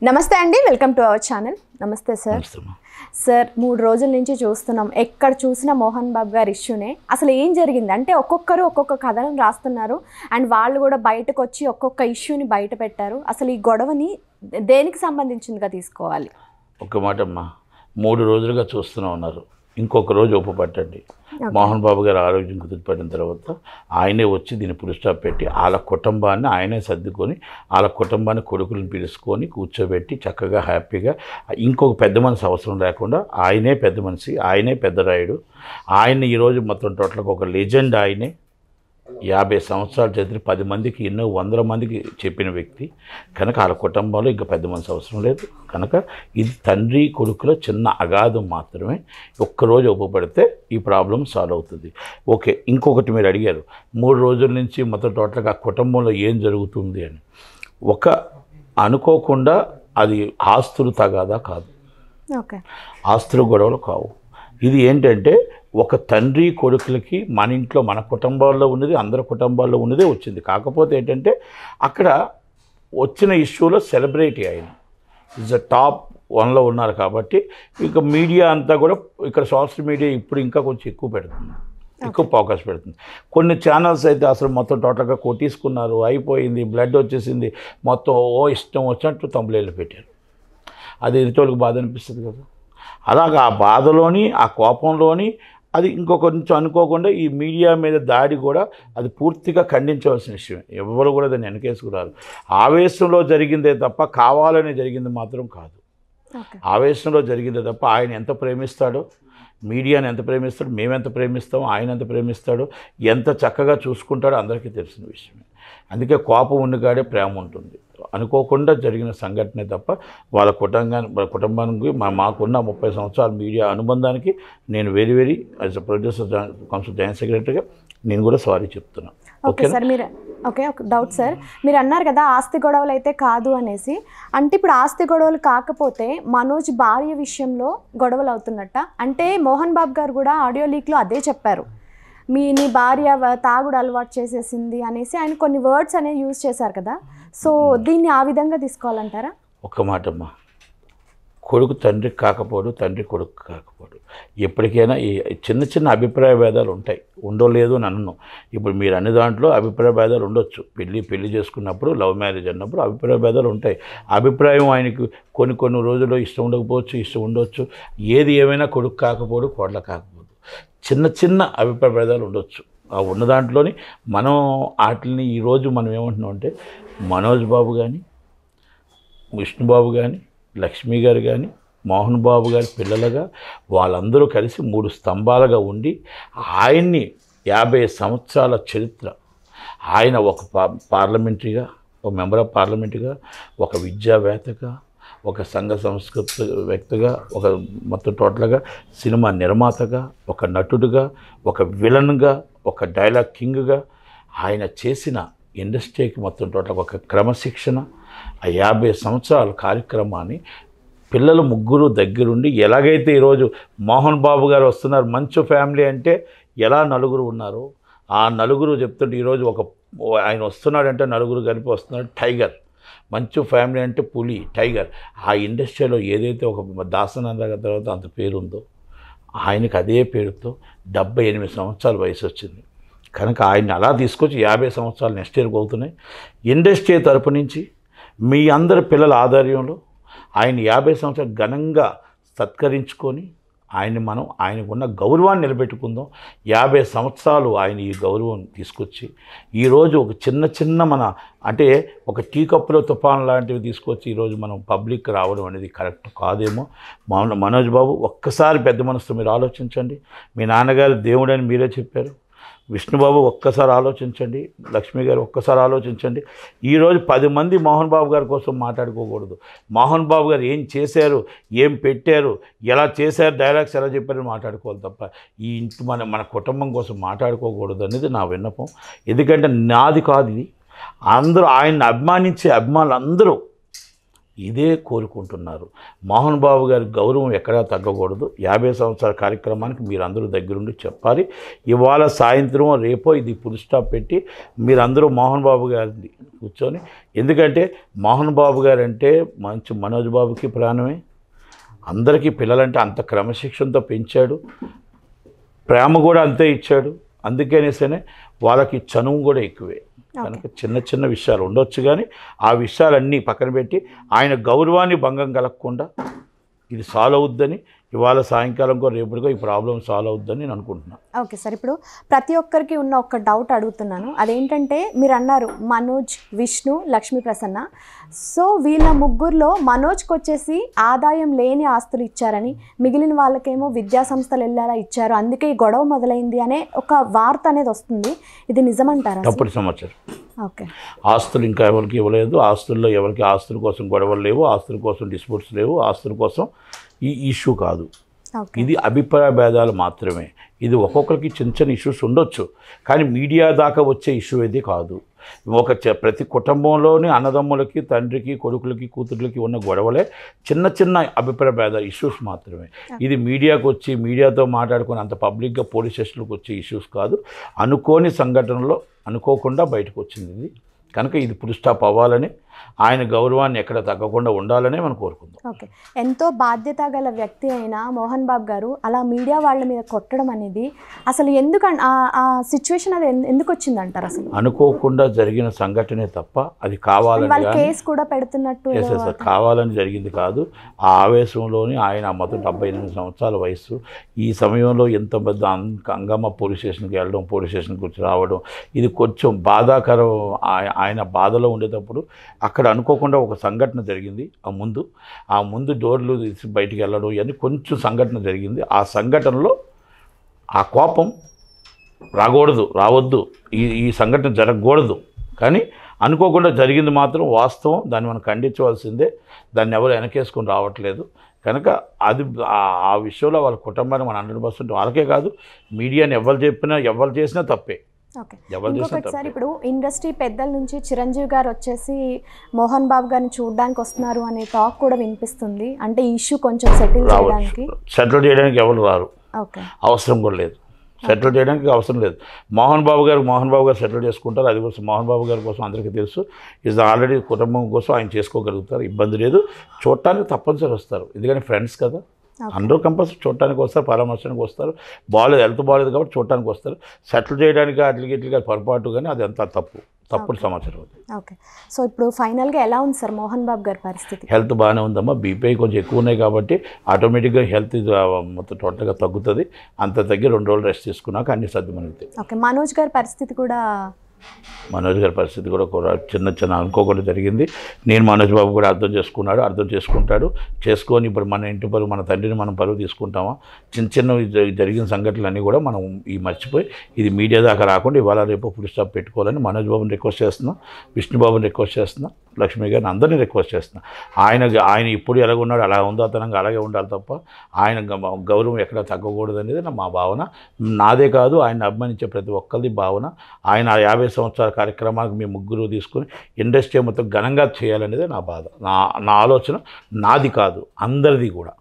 నమస్తే అండి, welcome to our channel. నమస్తే సార్. సార్ 3 రోజుల నుంచి చూస్తున్నాం, ఎక్కడ చూసినా మోహన్ బాబు గారి ఇష్యూనే. అసలు ఏం జరిగింది అంటే ఒక్కొక్కరు ఒక్కొక్క కథనం రాస్తున్నారు అండ్ వాళ్ళు కూడా బయటకు వచ్చి ఒక్కొక్క ఇష్యూని బయట పెట్టారు. అసలు ఈ గొడవని దేనికి సంబంధించిందిగా తీసుకోవాలి? ఒక మాట అమ్మా, 3 రోజులుగా చూస్తూనే ఉన్నారు. ఇంకొక రోజు ఒప్పు పట్టండి. మోహన్ బాబు గారు ఆరోగ్యం కుదిరిపడిన తర్వాత ఆయనే వచ్చి దీన్ని పులి స్టాప్ పెట్టి వాళ్ళ కుటుంబాన్ని ఆయనే సర్దుకొని వాళ్ళ కుటుంబాన్ని కొడుకులను పిలుచుకొని కూర్చోబెట్టి చక్కగా హ్యాపీగా ఇంకొక పెద్ద మనిషి అవసరం లేకుండా ఆయనే పెద్ద మనిషి, ఆయనే పెద్ద రాయుడు. ఆయన ఈరోజు మొత్తం టోటల్గా ఒక లెజెండ్. ఆయనే 50 సంవత్సరాలు చదివి 10 మందికి ఎన్నో 100 మందికి చెప్పిన వ్యక్తి కనుక వాళ్ళ కుటుంబంలో ఇంకా పెద్ద మనిషి అవసరం లేదు. కనుక ఇది తండ్రి కొడుకులో చిన్న అగాధం మాత్రమే. ఒక్కరోజు ఒప్పుపడితే ఈ ప్రాబ్లం సాల్వ్ అవుతుంది. ఓకే, ఇంకొకటి మీరు అడిగారు 3 రోజుల నుంచి మొత్తం టోటల్గా కుటుంబంలో ఏం జరుగుతుంది అని. ఒక అనుకోకుండా అది ఆస్తులు తగాదా కాదు, ఆస్తులు గొడవలు కావు. ఇది ఏంటంటే ఒక తండ్రి కొడుకులకి మన ఇంట్లో మన కుటుంబాల్లో ఉన్నది అందరి కుటుంబాల్లో ఉన్నదే వచ్చింది. కాకపోతే ఏంటంటే అక్కడ వచ్చిన ఇష్యూలో సెలబ్రిటీ ఆయన ఈజ్ అ టాప్ 1లో ఉన్నారు కాబట్టి ఇక మీడియా అంతా కూడా ఇక్కడ సోషల్ మీడియా ఇప్పుడు ఇంకా కొంచెం ఎక్కువ పెడుతుంది, ఎక్కువ ఫోకస్ పెడుతుంది. కొన్ని ఛానల్స్ అయితే అసలు మొత్తం టోటల్గా కొట్టేసుకున్నారు, అయిపోయింది, బ్లడ్ వచ్చేసింది, మొత్తం ఇష్టం వచ్చినట్టు తంబులేళ్ళు పెట్టారు. అది ఎదుటోళ్ళకి బాధ అనిపిస్తుంది కదా. అలాగా ఆ బాధలోని ఆ కోపంలోని అది కొంచెం అనుకోకుండా ఈ మీడియా మీద దాడి కూడా అది పూర్తిగా ఖండించవలసిన విషయం. ఎవరు కూడా దాన్ని వెనకేసుకురారు. ఆవేశంలో జరిగిందే తప్ప కావాలని జరిగింది మాత్రం కాదు. ఆవేశంలో జరిగిందే తప్ప ఆయన ఎంత ప్రేమిస్తాడో, మీడియాని ఎంత ప్రేమిస్తాడో, మేమెంత ప్రేమిస్తామో, ఆయన ఎంత ప్రేమిస్తాడో, ఎంత చక్కగా చూసుకుంటాడో అందరికీ తెలిసిన విషయమే. అందుకే కోపం ఉన్నగాడే ప్రేమ ఉంటుంది. అనుకోకుండా జరిగిన సంఘటనే తప్ప వాళ్ళ కుటుంబానికి మాకున్న 30 సంవత్సరాల మీడియా అనుబంధానికి నేను very as a producer council joint సెక్రటరీగా నేను కూడా సారీ చెప్తున్నాను. ఓకే సార్, ఒక డౌట్ సార్, మీరు అన్నారు కదా ఆస్తి గొడవలు అయితే కాదు అనేసి. అంటే ఇప్పుడు ఆస్తి గొడవలు కాకపోతే మనోజ్ భార్య విషయంలో గొడవలు అవుతున్నట్ట. అంటే మోహన్ బాబు గారు కూడా ఆడియో లీక్లో అదే చెప్పారు, నీ భార్య తాగుడు అలవాటు చేసేసింది అనేసి ఆయన కొన్ని వర్డ్స్ అనేవి యూజ్ చేశారు కదా. సో దీన్ని ఆ విధంగా తీసుకోవాలంటారా? ఒక్క మాటమ్మా, కొడుకు తండ్రికి కాకపోడు, తండ్రి కొడుకు కాకపోడు. ఎప్పటికైనా ఈ చిన్న అభిప్రాయ భేదాలు ఉంటాయి, ఉండలేదు అని అన్నాను. ఇప్పుడు మీరు అన్ని దాంట్లో అభిప్రాయ భేదాలు ఉండొచ్చు. పెళ్లి చేసుకున్నప్పుడు, లవ్ మ్యారేజ్ అన్నప్పుడు అభిప్రాయ భేదాలు ఉంటాయి. అభిప్రాయం ఆయనకి కొన్ని రోజుల్లో ఇష్టం ఉండకపోవచ్చు, ఇష్టం ఉండొచ్చు. ఏది ఏమైనా కొడుకు కాకపోడు, కోడలు కాకపోదు. చిన్న అభిప్రాయ భేదాలు ఉండొచ్చు. ఆ ఉన్న దాంట్లోని మనం వాటిని ఈరోజు మనం ఏమంటున్నాం అంటే మనోజ్ బాబు కానీ, విష్ణుబాబు కానీ, లక్ష్మి గారు కానీ, మోహన్ బాబు గారి పిల్లలుగా వాళ్ళందరూ కలిసి 3 స్తంభాలుగా ఉండి ఆయన్ని 50 సంవత్సరాల చరిత్ర, ఆయన ఒక పార్లమెంటరీగా, ఒక మెంబర్ ఆఫ్ పార్లమెంటుగా, ఒక విద్యావేత్తగా, ఒక సంఘ సంస్కృతి వ్యక్తిగా, ఒక మొత్తం టోటల్గా సినిమా నిర్మాతగా, ఒక నటుడుగా, ఒక విలన్గా, ఒక డైలాగ్ కింగ్గా ఆయన చేసిన ఇండస్ట్రీకి మొత్తం టోటల్గా ఒక క్రమశిక్షణ, ఆ 50 సంవత్సరాల కార్యక్రమాన్ని పిల్లలు 3 దగ్గరుండి ఎలాగైతే ఈరోజు మోహన్ బాబు గారు వస్తున్నారు, మంచు ఫ్యామిలీ అంటే ఎలా నలుగురు ఉన్నారు, ఆ నలుగురు చెప్తుంటే ఈరోజు ఆయన వస్తున్నాడంటే నలుగురు కలిపి వస్తున్నాడు. టైగర్, మంచు ఫ్యామిలీ అంటే పులి, టైగర్. ఆ ఇండస్ట్రీలో ఏదైతే ఒక దాసనాథ తర్వాత అంత పేరుందో ఆయనకి అదే పేరుతో 78 సంవత్సరాల వయసు వచ్చింది. కనుక ఆయన్ని అలా తీసుకొచ్చి 50 సంవత్సరాలు నెక్స్ట్ ఇయర్కి అవుతున్నాయి. ఇండస్ట్రీ తరపు నుంచి మీ అందరి పిల్లల ఆధ్వర్యంలో ఆయన 50 సంవత్సరాలు ఘనంగా సత్కరించుకొని ఆయనకున్న గౌరవాన్ని నిలబెట్టుకుందాం. 50 సంవత్సరాలు ఆయన ఈ గౌరవం తీసుకొచ్చి ఈరోజు ఒక చిన్న మన అంటే ఒక టీ కప్పులో తుఫాన్ లాంటివి తీసుకొచ్చి ఈరోజు మనం పబ్లిక్ రావడం అనేది కరెక్ట్ కాదేమో. మనోజ్ బాబు ఒక్కసారి పెద్ద మనసుతో మీరు ఆలోచించండి. మీ నాన్నగారు దేవుడని మీరే చెప్పారు. విష్ణుబాబు ఒక్కసారి ఆలోచించండి, లక్ష్మి గారు ఒక్కసారి ఆలోచించండి. ఈరోజు 10 మంది మోహన్ బాబు గారి కోసం మాట్లాడుకోకూడదు. మోహన్ బాబు గారు ఏం చేశారు, ఏం పెట్టారు, ఎలా చేశారు, డైలాగ్స్ ఎలా చెప్పారని మాట్లాడుకోవాలి తప్ప ఈ ఇంటి మన కుటుంబం కోసం మాట్లాడుకోకూడదు అనేది నా విన్నపం. ఎందుకంటే నాది కాదు ఇది, అందరూ ఆయన్ని అభిమానించే అభిమానులు అందరూ ఇదే కోరుకుంటున్నారు. మోహన్ బాబు గారి గౌరవం ఎక్కడా తగ్గకూడదు. 50 సంవత్సరాల కార్యక్రమానికి మీరందరూ దగ్గరుండి చెప్పాలి. ఇవాళ సాయంత్రం రేపో ఇది ఫుల్ స్టాప్ పెట్టి మీరందరూ మోహన్ బాబు గారిని కూర్చొని, ఎందుకంటే మోహన్ బాబు గారు అంటే మంచి మనోజ్ బాబుకి ప్రాణమే. అందరికీ పిల్లలంటే అంత క్రమశిక్షణతో పెంచాడు, ప్రేమ కూడా అంతే ఇచ్చాడు. అందుకనేసనే వాళ్ళకి చనువు కూడా ఎక్కువే. కనుక చిన్న చిన్న విషయాలు ఉండొచ్చు, కానీ ఆ విషయాలన్నీ పక్కన పెట్టి ఆయన గౌరవాన్ని భంగం కలగకుండా ఇది సాల్వ్ అవుద్దని, ఇవాళ సాయంకాలంకో రేపటికో ఈ ప్రాబ్లం సాల్వ్ అవుద్దని నేను అనుకుంటున్నాను. ఓకే సార్, ఇప్పుడు ప్రతి ఒక్కరికి ఉన్న ఒక డౌట్ అడుగుతున్నాను. అదేంటంటే మీరు అన్నారు మనోజ్, విష్ణు, లక్ష్మీ ప్రసన్న. సో వీళ్ళ ముగ్గురులో మనోజ్కి వచ్చేసి ఆదాయం లేని ఆస్తులు ఇచ్చారని, మిగిలిన వాళ్ళకేమో విద్యా సంస్థలు వెళ్ళేలా ఇచ్చారు, అందుకే ఈ గొడవ మొదలైంది అనే ఒక వార్త అనేది వస్తుంది. ఇది నిజమంటారా? తప్పుడు సమాచారం. ఓకే, ఆస్తులు ఇంకా ఎవరికి ఇవ్వలేదు. ఆస్తుల్లో ఎవరికి ఆస్తుల కోసం గొడవలు లేవు, ఆస్తుల కోసం డిస్ప్యూట్స్ లేవు, ఆస్తుల కోసం ఈ ఇష్యూ కాదు. ఇది అభిప్రాయ భేదాలు మాత్రమే. ఇది ఒక్కొక్కరికి చిన్న చిన్న ఇష్యూస్ ఉండొచ్చు, కానీ మీడియా దాకా వచ్చే ఇష్యూ ఇది కాదు. ప్రతి కుటుంబంలోని అన్నదమ్ములకి, తండ్రికి, కొడుకులకి, కూతుర్లకి ఉన్న గొడవలే చిన్న చిన్న అభిప్రాయ భేద ఇష్యూస్ మాత్రమే. ఇది మీడియాకు వచ్చి మీడియాతో మాట్లాడుకుని అంత పబ్లిక్గా పోలీస్ స్టేషన్లకు వచ్చే ఇష్యూస్ కాదు. అనుకోని సంఘటనలో అనుకోకుండా బయటకు వచ్చింది ఇది. కనుక ఇది ఫుల్ స్టాప్ అవ్వాలని, ఆయన గౌరవాన్ని ఎక్కడ తగ్గకుండా ఉండాలని మనం కోరుకుందాం. ఓకే, ఎంతో బాధ్యత గల వ్యక్తి అయిన మోహన్ బాబు గారు అలా మీడియా వాళ్ళ మీద కొట్టడం అనేది అసలు ఎందుకు, ఆ సిచ్యువేషన్ అది ఎందుకు వచ్చిందంటారు? అసలు అనుకోకుండా జరిగిన సంఘటనే తప్ప అది కావాలని కేసు కూడా పెడుతున్నట్టు కావాలని జరిగింది కాదు. ఆ ఆవేశంలోని ఆయన మొత్తం 78 సంవత్సరాల వయసు, ఈ సమయంలో ఎంత పెద్ద హంగామా పోలీస్ స్టేషన్కి వెళ్ళడం, పోలీస్ స్టేషన్కి వచ్చి రావడం, ఇది కొంచెం బాధాకరం. ఆయన బాధలో ఉండేటప్పుడు అక్కడ అనుకోకుండా ఒక సంఘటన జరిగింది. ఆ ముందు డోర్లు తీసి బయటికి వెళ్ళడం, ఇవన్నీ కొంచెం సంఘటన జరిగింది. ఆ సంఘటనలో ఆ కోపం రావద్దు, ఈ సంఘటన జరగకూడదు, కానీ అనుకోకుండా జరిగింది మాత్రం వాస్తవం. దాన్ని మనం ఖండించవలసిందే. దాన్ని ఎవరు వెనకేసుకొని రావట్లేదు. కనుక అది ఆ విషయంలో వాళ్ళ కుటుంబాన్ని మనం 100% వాళ్ళకే కాదు, మీడియాని ఎవరు చేసినా తప్పే. ఓకే, ఇంకొకటిసారి ఇప్పుడు ఇండస్ట్రీ పెద్దల నుంచి చిరంజీవి గారు వచ్చేసి మోహన్ బాబు గారిని చూడడానికి వస్తున్నారు అనే టాక్ కూడా వినిపిస్తుంది. అంటే ఈ ఇష్యూ కొంచెం సెటిల్ చేయడానికి ఎవరు రారు, అవసరం కూడా లేదు. సెటిల్ చేయడానికి అవసరం లేదు. మోహన్ బాబు గారు సెటిల్ చేసుకుంటారు. అది కోసం మోహన్ బాబు గారి కోసం అందరికీ తెలుసు. ఇది ఆల్రెడీ కుటుంబం కోసం ఆయన చేసుకోగలుగుతారు, ఇబ్బంది లేదు. చూడటానికి తప్పనిసరి వస్తారు, ఎందుకంటే ఫ్రెండ్స్ కదా. అందరూ కంపల్సరీ చూడటానికి వస్తారు, పరామర్శడానికి వస్తారు. హెల్త్ బాగాలేదు కాబట్టి చూడటానికి వస్తారు. సెటిల్ చేయడానికి అట్లకి పొరపాటు, కానీ అది అంతా తప్పుడు సమాచారం. ఓకే, సో ఇప్పుడు ఫైనల్గా ఎలా ఉంది సార్ మోహన్ బాబు గారి పరిస్థితి? హెల్త్ బాగానే ఉందమ్మా. బీపీ కొంచెం ఎక్కువ ఉన్నాయి కాబట్టి ఆటోమేటిక్గా హెల్త్ మొత్తం టోటల్గా తగ్గుతుంది. అంత తగ్గి 2 రోజులు రెస్ట్ తీసుకున్నాక అన్ని సర్దుమనుగుతాయి. ఓకే, మనోజ్ గారి పరిస్థితి కూడా చిన్న అనుకోకుండా జరిగింది. నేను మనోజ్ బాబు కూడా అర్థం చేసుకుంటాడు. చేసుకొని ఇప్పుడు మన ఇంటి పరువు, మన తండ్రిని మనం పరువు తీసుకుంటామా? చిన్న జరిగిన సంఘటనలన్నీ కూడా మనం మర్చిపోయి ఇది మీడియా దాకా రాకుండా ఇవాళ రేపు ఫుల్ స్టాప్ పెట్టుకోవాలని మనోజ్ బాబుని రిక్వెస్ట్ చేస్తున్నాం, విష్ణుబాబుని రిక్వెస్ట్ చేస్తున్నాం, లక్ష్మి గారిని అందరినీ రిక్వెస్ట్ చేస్తున్నాం. ఆయన ఇప్పుడు ఎలాగున్నాడు అలా ఉందాతనంగా అలాగే ఉండాలి తప్ప ఆయన గౌరవం ఎక్కడ తగ్గకూడదు అనేది మా భావన. నాదే కాదు, ఆయన అభిమానించే ప్రతి ఒక్కరిది భావన. ఆయన 50 సంవత్సరాల కార్యక్రమానికి మేము ముగ్గురు తీసుకుని ఇండస్ట్రీ మొత్తం ఘనంగా చేయాలనేది నా బాధ, నా ఆలోచన. నాది కాదు, అందరిది కూడా.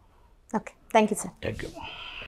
Okay, thank you sir. Thank you.